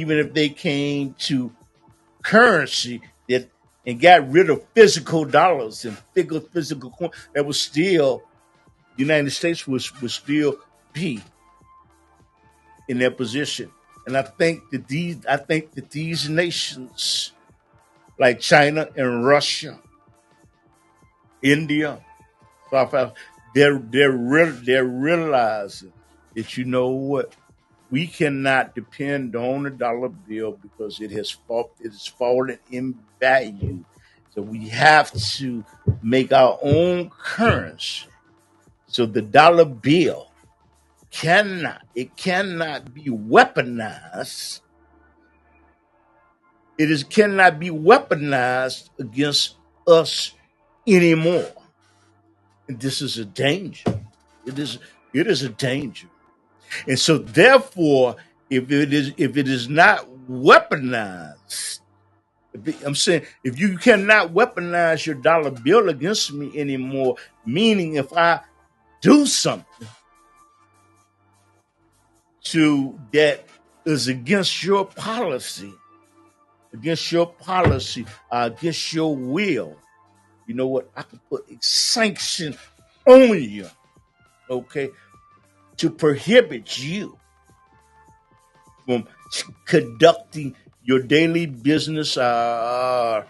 even if they came to currency that and got rid of physical dollars and physical coin, that was still the United States would still be in their position. And I think that these nations like China and Russia, India, South Africa, they're realizing that you know what, we cannot depend on the dollar bill because it has fallen in value. So we have to make our own currency. So the dollar bill cannot be weaponized. Cannot be weaponized against us anymore. And this is a danger. It is a danger. And so therefore, if it is not weaponized, I'm saying if you cannot weaponize your dollar bill against me anymore, meaning if I do something that is against your policy, against your will, you know what? I can put a sanction on you, okay, to prohibit you from conducting your daily business, to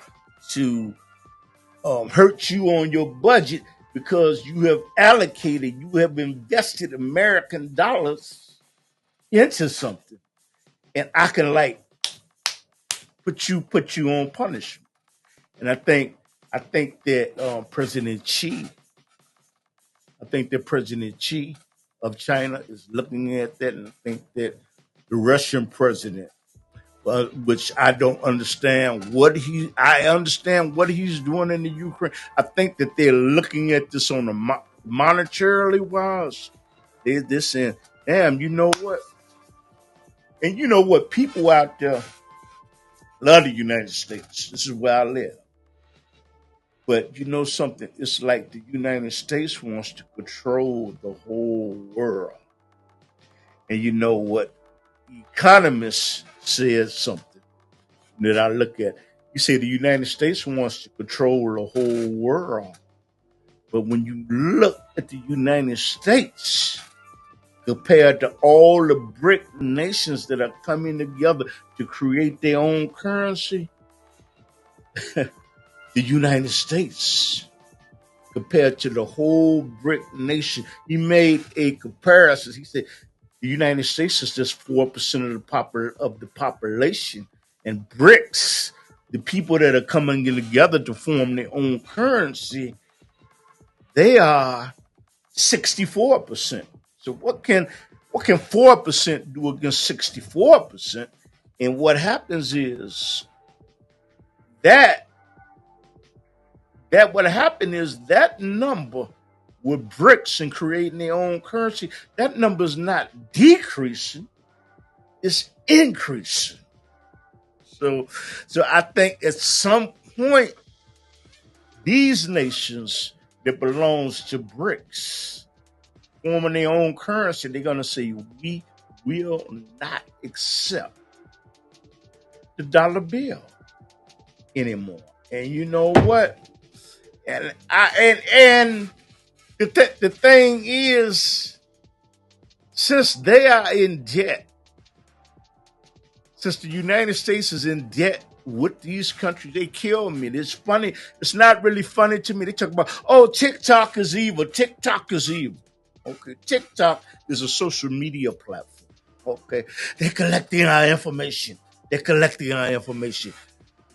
hurt you on your budget because you have invested American dollars into something, and I can put you on punishment. And I think that President Xi of China is looking at that, and I think that the Russian president, which I don't understand I understand what he's doing in the Ukraine. I think that they're looking at this on a monetarily wise. They're saying, damn, you know what? And you know what? People out there love the United States. This is where I live. But you know something? It's like the United States wants to control the whole world. And you know what? Economists said something that I look at. You say the United States wants to control the whole world. But when you look at the United States compared to all the BRIC nations that are coming together to create their own currency, the United States compared to the whole BRIC nation, he made a comparison. He said the United States is just 4% of the population, and BRICS, the people that are coming together to form their own currency, they are 64%. So what can 4% do against 64%? And what happens is that number with BRICS and creating their own currency, that number is not decreasing, it's increasing. So I think at some point, these nations that belongs to BRICS forming their own currency, they're going to say, we will not accept the dollar bill anymore. And you know what? And the thing is, since they are in debt, since the United States is in debt with these countries, they kill me. It's funny. It's not really funny to me. They talk about, oh, TikTok is evil. TikTok is evil. Okay, TikTok is a social media platform. Okay, they're collecting our information. You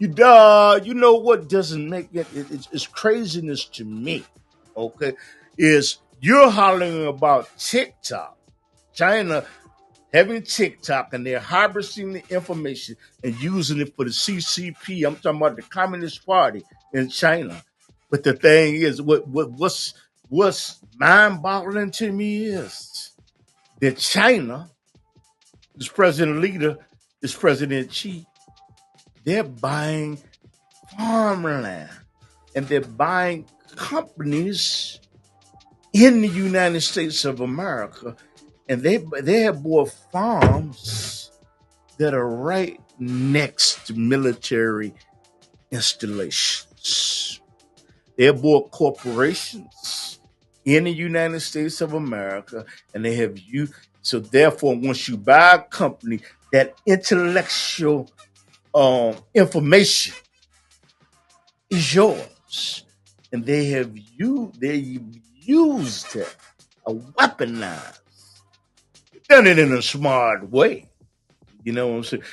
know what doesn't make it's craziness to me, okay, is you're hollering about TikTok, China having TikTok, and they're harvesting the information and using it for the CCP. I'm talking about the Communist Party in China. But the thing is, what's mind-boggling to me is that China, this President Xi, they're buying farmland and they're buying companies in the United States of America, and they have bought farms that are right next to military installations. They're both corporations in the United States of America, and they have you. So therefore, once you buy a company, that intellectual information is yours, and they've used it, weaponized, done it in a smart way. You know what I'm saying?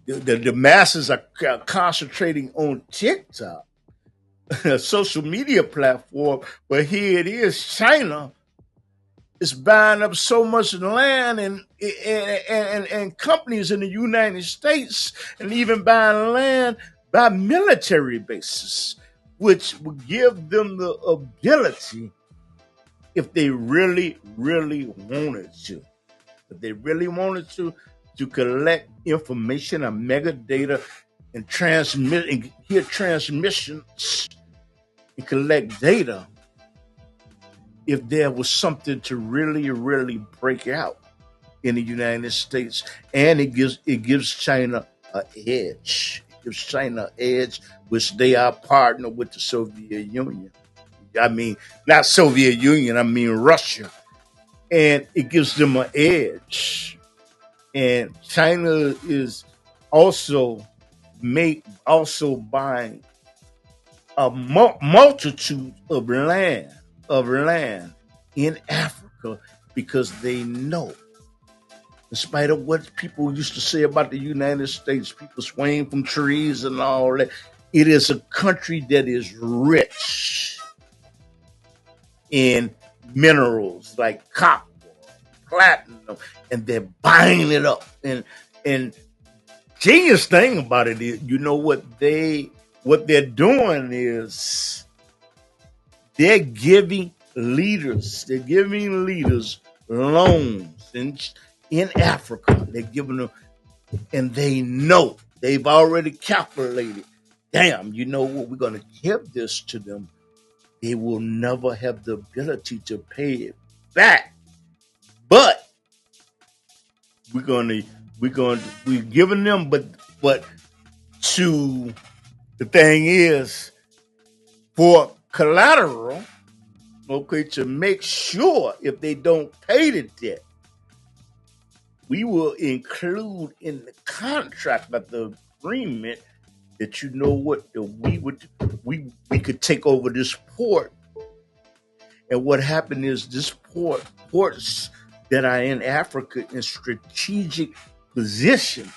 The masses are concentrating on TikTok, a social media platform, but here it is, China is buying up so much land and companies in the United States, and even buying land by military bases, which will give them the ability, if they really, really wanted to, to collect information and mega data and transmit and hear transmissions and collect data, if there was something to really, really break out in the United States. And it gives China an edge. It gives China an edge, which they are partner with the Soviet Union. I mean, not Soviet Union, I mean Russia. And it gives them an edge. And China is also buying a multitude of land in Africa, because they know, in spite of what people used to say about the United States, people swaying from trees and all that, it is a country that is rich in minerals like copper, platinum, and they're buying it up. And genius thing about it is, you know what they're doing is they're giving leaders loans in Africa. They're giving them, and they know, they've already calculated, damn, you know what, we're going to give this to them. They will never have the ability to pay it back. But we're giving them, but to, the thing is, for collateral, okay, to make sure if they don't pay the debt, we will include in the contract of the agreement that, you know what, that we could take over this port. And what happened is, this ports that are in Africa in strategic position,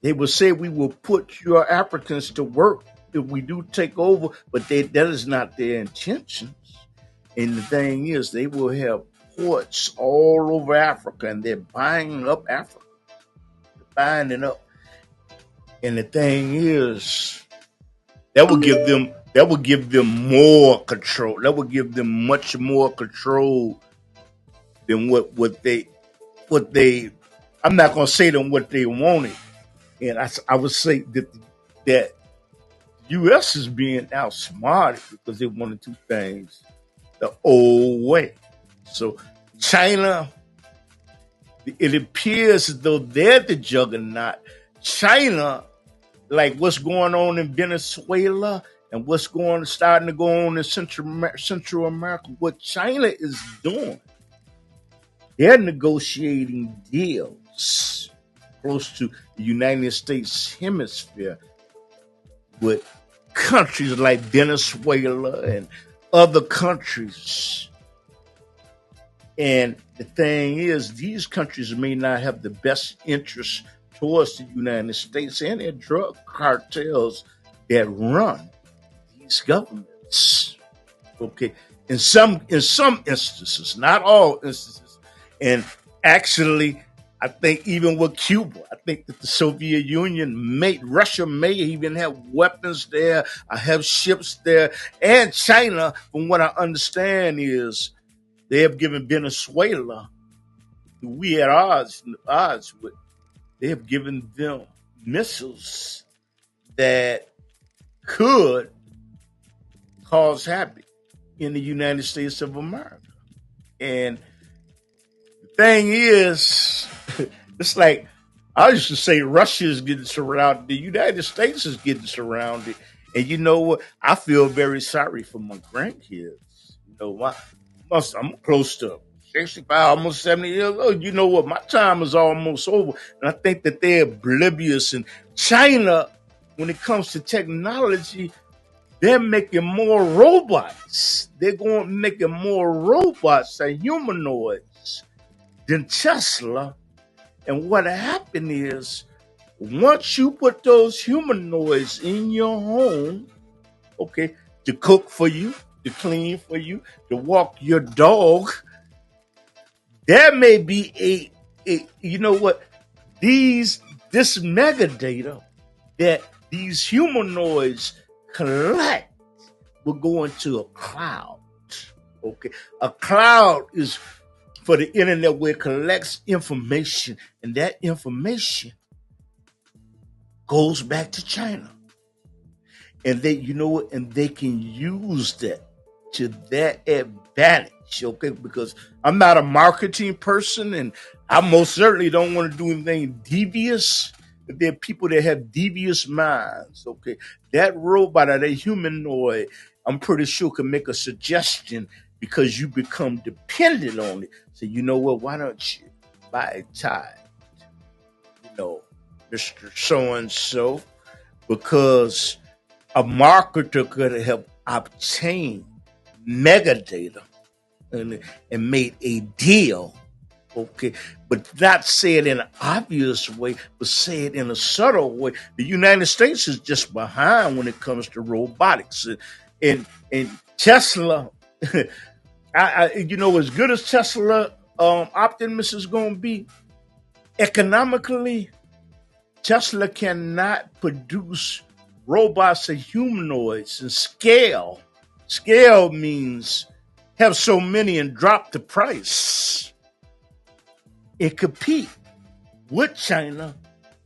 they will say, we will put your Africans to work if we do take over, but that is not their intentions. And the thing is, they will have ports all over Africa, and they're buying up Africa. They're buying it up. And the thing is, that will give them more control. That will give them much more control than what they I'm not gonna say them what they wanted. And I would say that US is being outsmarted because they want to do things the old way. So China, it appears as though they're the juggernaut. China, like what's going on in Venezuela and what's starting to go on in Central America, what China is doing, they're negotiating deals close to the United States hemisphere with countries like Venezuela and other countries. And the thing is, these countries may not have the best interest towards the United States and their drug cartels that run these governments. Okay, in some instances, not all instances, and actually, I think even with Cuba, I think that the Soviet Union Russia may even have weapons there, have ships there, and China, from what I understand, is they have given Venezuela, who we at odds with, they have given them missiles that could cause havoc in the United States of America. And the thing is, It's like I used to say Russia is getting surrounded, the United States is getting surrounded. And you know what? I feel very sorry for my grandkids. You know, I'm close to 65, almost 70 years old. You know what? My time is almost over. And I think that they're oblivious. And China, when it comes to technology, they're making more robots. They're going making more robots and humanoids than Tesla. And what happened is, once you put those humanoids in your home, okay, to cook for you, to clean for you, to walk your dog, there may be you know what, this metadata that these humanoids collect will go into a cloud. Okay, a cloud is for the internet where it collects information, and that information goes back to China. And they, you know what, and they can use that to their advantage, okay? Because I'm not a marketing person and I most certainly don't want to do anything devious. But there are people that have devious minds, okay? That robot or that humanoid, I'm pretty sure can make a suggestion because you become dependent on it. So you know what, why don't you buy a tie, you know, Mr. So-and-so, because a marketer could have obtained metadata and made a deal, okay, but not say it in an obvious way, but say it in a subtle way. The United States is just behind when it comes to robotics, and Tesla. You know, as good as Tesla Optimus is going to be economically, Tesla cannot produce robots and humanoids and scale. Scale means have so many and drop the price and compete with China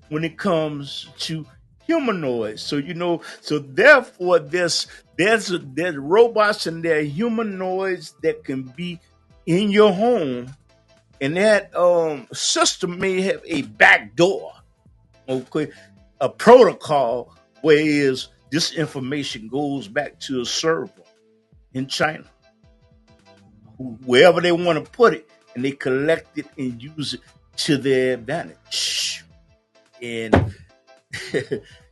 when it comes to humanoids. So you know, so therefore there's robots and there are humanoids that can be in your home, and that system may have a back door, okay, a protocol whereas this information goes back to a server in China, wherever they want to put it, and they collect it and use it to their advantage. And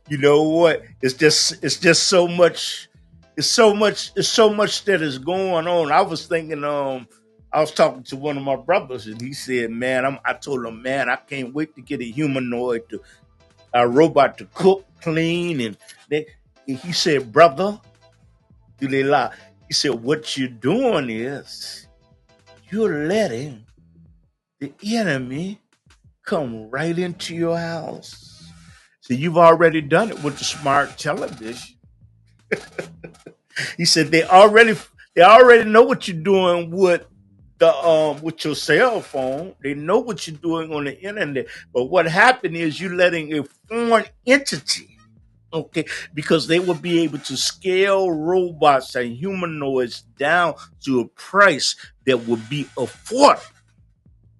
you know what? It's just so much. It's so much that is going on. I was thinking, I was talking to one of my brothers, and he said, "Man, I told him, man, I can't wait to get a humanoid to a robot to cook, clean, and he said, brother, do they lie? He said, what you're doing is you're letting the enemy come right into your house. So you've already done it with the smart television." He said they already know what you're doing with your cell phone. They know what you're doing on the internet. But what happened is you're letting a foreign entity, okay, because they will be able to scale robots and humanoids down to a price that will be affordable,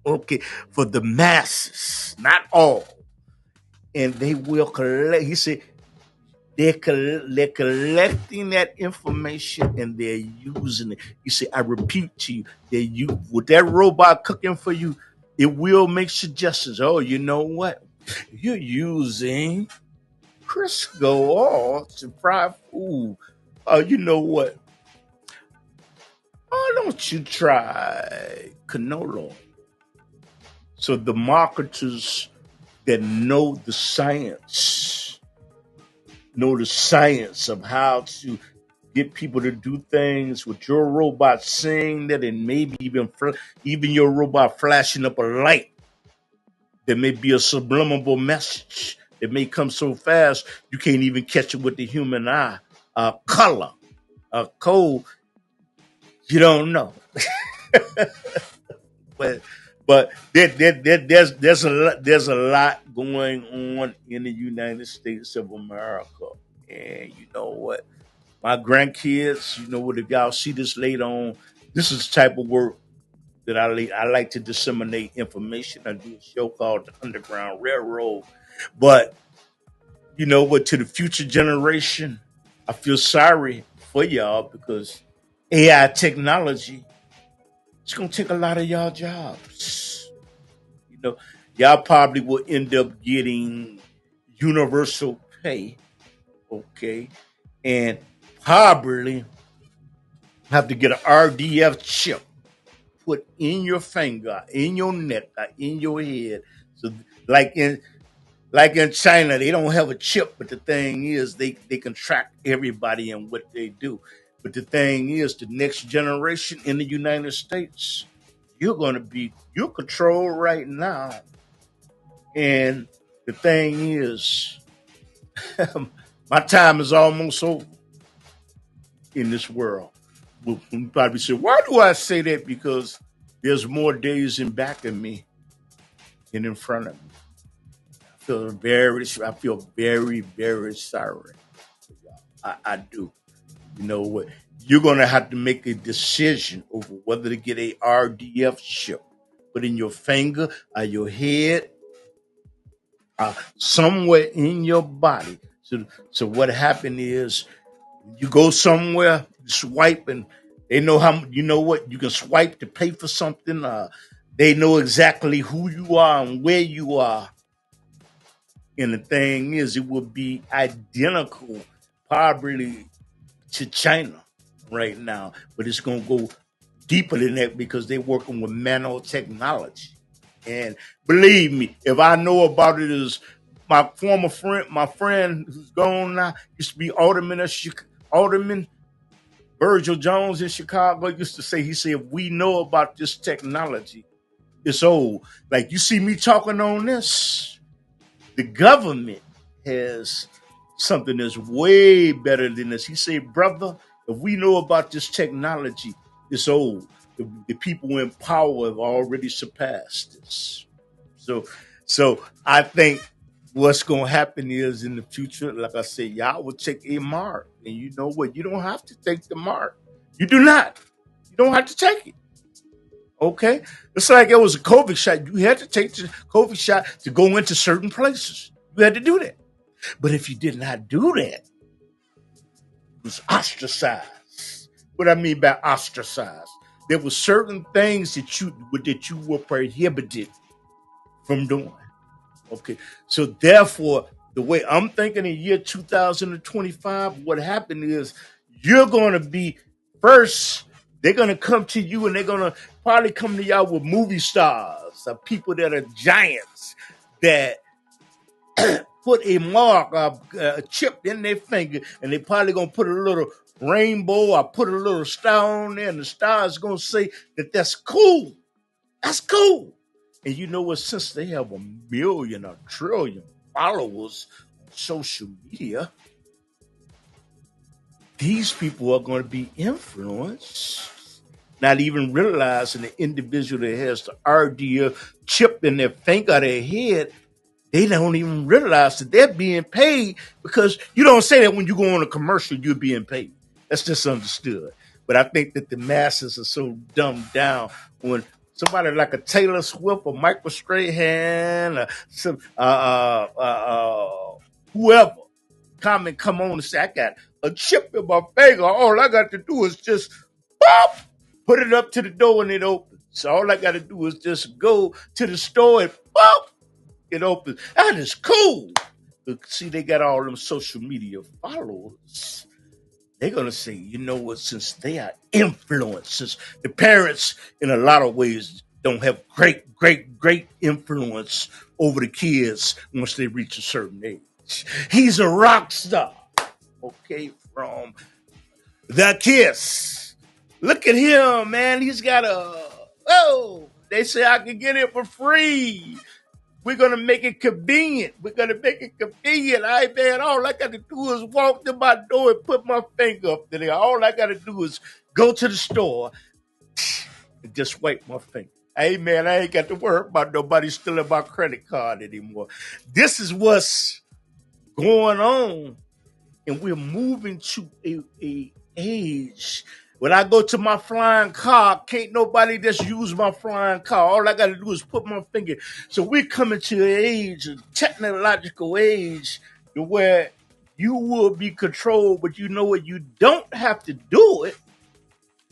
okay, for the masses, not all. And they will collect. He said they're collecting that information and they're using it. You see, I repeat to you, with that robot cooking for you, it will make suggestions. Oh, you know what? You're using Crisco oil to fry food. Oh, you know what? Oh, don't you try canola? So the marketers that know the science of how to get people to do things with your robot saying that, and maybe even your robot flashing up a light. There may be a subliminal message that may come so fast you can't even catch it with the human eye. A color, a code, you don't know. but there's a lot going on in the United States of America, and you know what? My grandkids, you know what? If y'all see this later on, this is the type of work that I like to disseminate information. I do a show called The Underground Railroad. But you know what, to the future generation, I feel sorry for y'all because AI technology is gonna take a lot of y'all jobs. You know, y'all probably will end up getting universal pay, okay, and probably have to get an RDF chip put in your finger, in your neck, in your head. So, like in China, they don't have a chip, but the thing is, they can track everybody and what they do. But the thing is, the next generation in the United States, you're controlled right now. And the thing is, my time is almost over in this world. Well, you probably say, why do I say that? Because there's more days in back of me than in front of me. I feel very, very sorry. I do. You know what? You're gonna have to make a decision over whether to get a RDF chip put in your finger or your head, somewhere in your body. So what happened is you go somewhere, swipe, and they know how. You know what? You can swipe to pay for something. They know exactly who you are and where you are. And the thing is, it will be identical, probably to China right now, but it's going to go deeper than that because they're working with nanotechnology. And believe me, if I know about it, is my former friend, my friend who's gone now, used to be Alderman Virgil Jones in Chicago, used to say, he said, if we know about this technology, it's old. Like you see me talking on this, the government has something that's way better than this. He said, brother, if we know about this technology, it's old. The people in power have already surpassed this. So I think what's going to happen is in the future, like I said, y'all will take a mark. And you know what? You don't have to take the mark. You do not. You don't have to take it. Okay? It's like it was a COVID shot. You had to take the COVID shot to go into certain places. You had to do that. But if you did not do that, it was ostracized. What I mean by ostracized, there were certain things that you were prohibited from doing. Okay, so therefore, the way I'm thinking in year 2025, what happened is you're going to be first. They're going to come to you and they're going to probably come to y'all with movie stars or people that are giants that put a mark, a chip in their finger, and they probably gonna put a little rainbow or put a little star on there, and the star is gonna say that that's cool. That's cool. And you know what? Since they have a million or trillion followers on social media, these people are going to be influenced, not even realizing the individual that has the RDA chip in their finger or their head, they don't even realize that they're being paid because you don't say that when you go on a commercial, you're being paid. That's just understood. But I think that the masses are so dumbed down when somebody like a Taylor Swift or Michael Strahan or some whoever come on and say, I got a chip in my finger. All I got to do is just pop, put it up to the door and it opens. So all I got to do is just go to the store and pop, it opens. That is cool. But see, they got all them social media followers. They're going to say, you know what, since they are influenced, since the parents, in a lot of ways, don't have great influence over the kids once they reach a certain age. He's a rock star, okay, from The Kiss. Look at him, man. He's got they say I can get it for free. We're going to make it convenient. We're going to make it convenient. I man, all I got to do is walk to my door and put my finger up there. All I got to do is go to the store and just wipe my finger. Hey, man, I ain't got to worry about nobody stealing my credit card anymore. This is what's going on. And we're moving to a age When I go to my flying car, can't nobody just use my flying car. All I got to do is put my finger. So we're coming to an age, a technological age, to where you will be controlled, but you know what? You don't have to do it,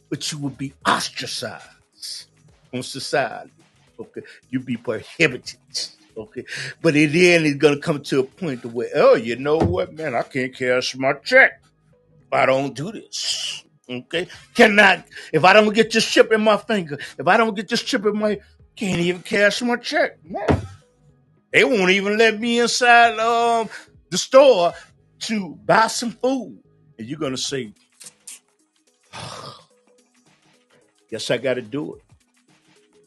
but you will be ostracized from society. Okay, you be prohibited. Okay, but then it's gonna come to a point where, oh, you know what, man, I can't cash my check if I don't do this. Okay, cannot if I don't get this chip in my finger, if I don't get this chip in my, can't even cash my check. Man, they won't even let me inside the store to buy some food, and you're gonna say, "Guess I got to do it."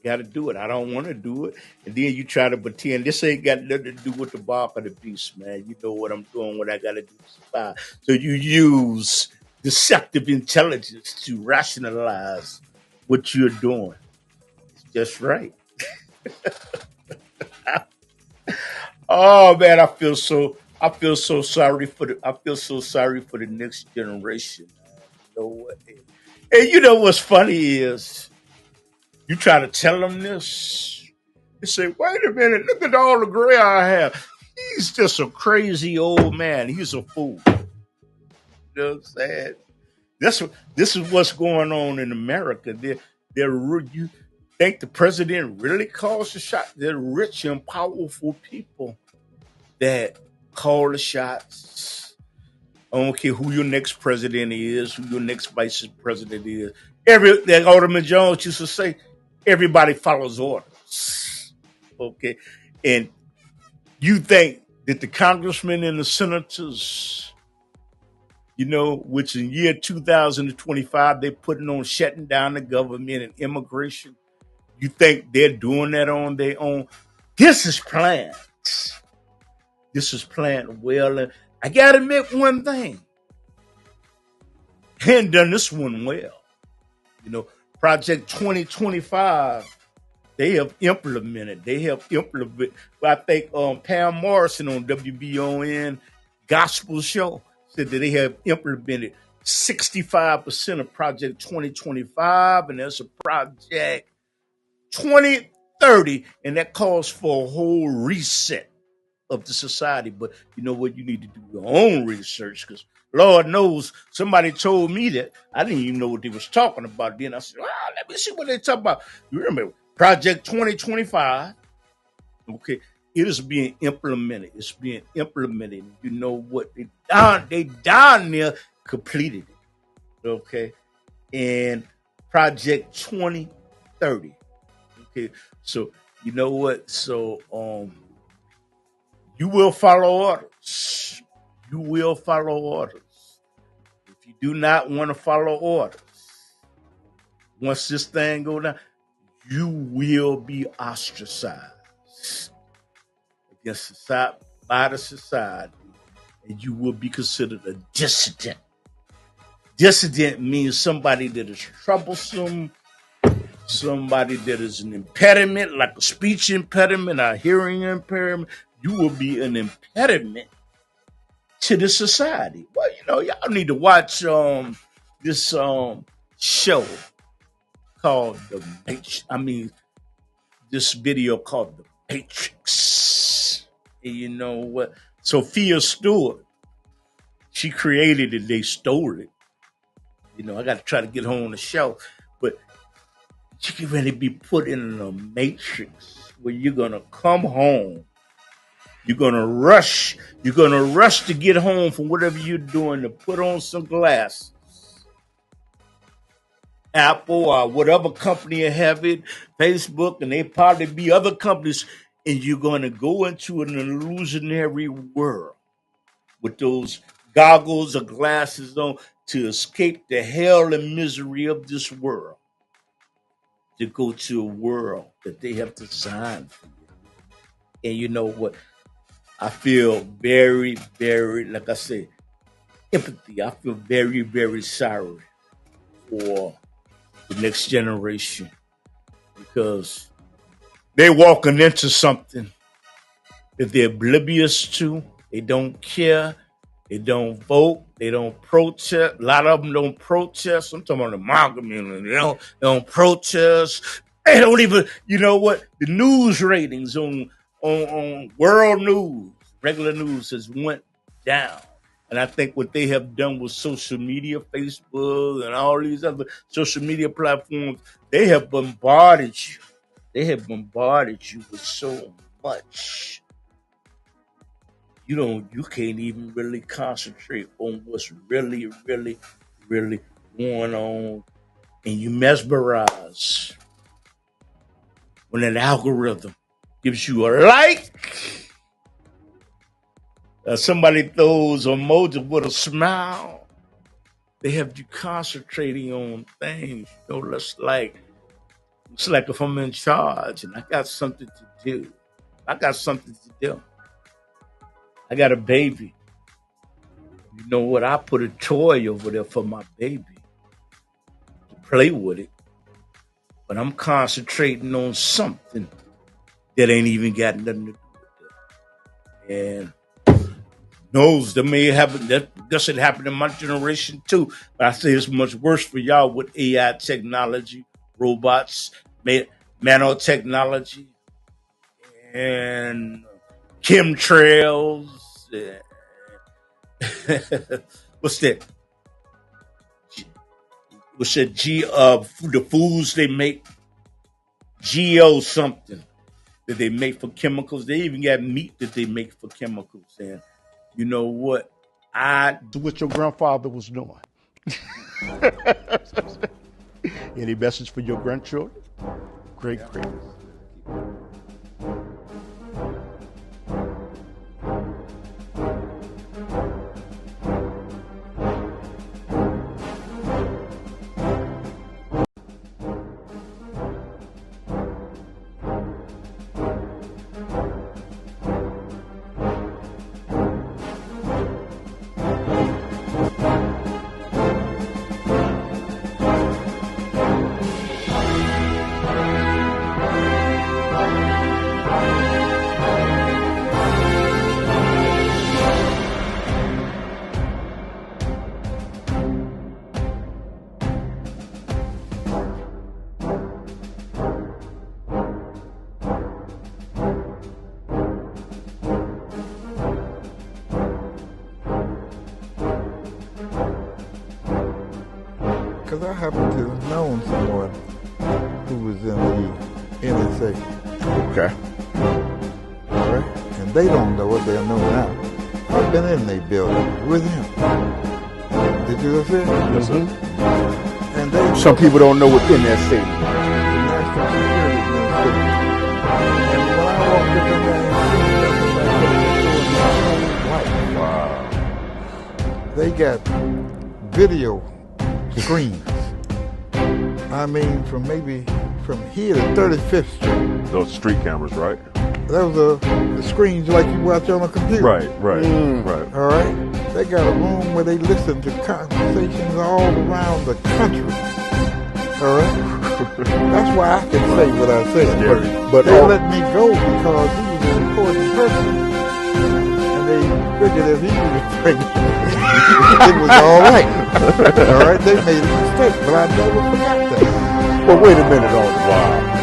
Got to do it. I don't want to do it. And then you try to pretend this ain't got nothing to do with the bark of the beast, man. You know what I'm doing, what I got to do to survive. So you use deceptive intelligence to rationalize what you're doing. It's just right. Oh man, I feel so sorry for the next generation. Man. You know what? And you know what's funny is you try to tell them this. You say, wait a minute, look at all the gray I have. He's just a crazy old man. He's a fool. You know what I'm saying? This is what's going on in America. You think the president really calls the shot? They're rich and powerful people that call the shots. I don't care who your next president is, who your next vice president is. That Alderman Jones used to say, everybody follows orders. Okay. And you think that the congressmen and the senators, you know, which in year 2025, they're putting on shutting down the government and immigration. You think they're doing that on their own? This is planned. This is planned well. And I got to admit one thing. Ken done this one well. You know, Project 2025, they have implemented. Well, I think Pam Morrison on WBON Gospel Show said that they have implemented 65% of Project 2025, and there's a Project 2030, and that calls for a whole reset of the society. But you know what? You need to do your own research because Lord knows somebody told me that. I didn't even know what they was talking about. Then I said, let me see what they talking about. You remember Project 2025. Okay. It is being implemented. It's being implemented. You know what? They down there completed it. Okay. And Project 2030. Okay. So you know what? So you will follow orders. You will follow orders. If you do not want to follow orders, once this thing go down, you will be ostracized against society, by the society, and you will be considered a dissident. Dissident means somebody that is troublesome, somebody that is an impediment, like a speech impediment, a hearing impairment. You will be an impediment to the society. Well, you know, y'all need to watch this show called this video called The Matrix. And you know what? Sophia Stewart, she created it, they stole it. You know, I got to try to get her on the show. But you can really be put in a matrix where you're going to come home. You're going to rush. You're going to rush to get home from whatever you're doing to put on some glasses. Apple or whatever company you have it, Facebook, and they probably be other companies, and you're going to go into an illusionary world with those goggles or glasses on to escape the hell and misery of this world, to go to a world that they have designed for you. And you know what? I feel very, very, like I say, empathy. I feel very, very sorry for the next generation because they're walking into something that they're oblivious to. They don't care. They don't vote. They don't protest. A lot of them don't protest. I'm talking about the my community. They don't protest. They don't even, you know what? The news ratings on world news, regular news has went down. And I think what they have done with social media, Facebook and all these other social media platforms, they have bombarded you. They have bombarded you with so much. You can't even really concentrate on what's really, really, really going on. And you mesmerize when an algorithm gives you a like. Somebody throws emoji with a smile. They have you concentrating on things. It's like if I'm in charge and I got something to do. I got a baby. You know what? I put a toy over there for my baby to play with it. But I'm concentrating on something that ain't even got nothing to do with it. And knows that may happen. That should happen in my generation too. But I say it's much worse for y'all with AI technology, robots, nanotechnology, and chemtrails. What's that? What's that? The foods they make, geo something that they make for chemicals. They even got meat that they make for chemicals. And you know what? What your grandfather was doing. Any message for your grandchildren? Great. Because I happen to have known someone who was in the NSA. Okay. All right? And they don't know what they'll know now. I've been in their building with him. Did you see it? Yes, sir. And they, some people don't know what NSA the National Security Administration. And when I walked up in there and seen that, they got video screens. I mean, from here to 35th Street. Those street cameras, right? Those are the screens like you watch on a computer. Right. All right? They got a room where they listen to conversations all around the country. All right? That's why I can say what I said. But they let me go because he was an important person. And they figured if he was pregnant, it was all right. All right? They made a mistake, but I never forgot that. Well, wait a minute on wow.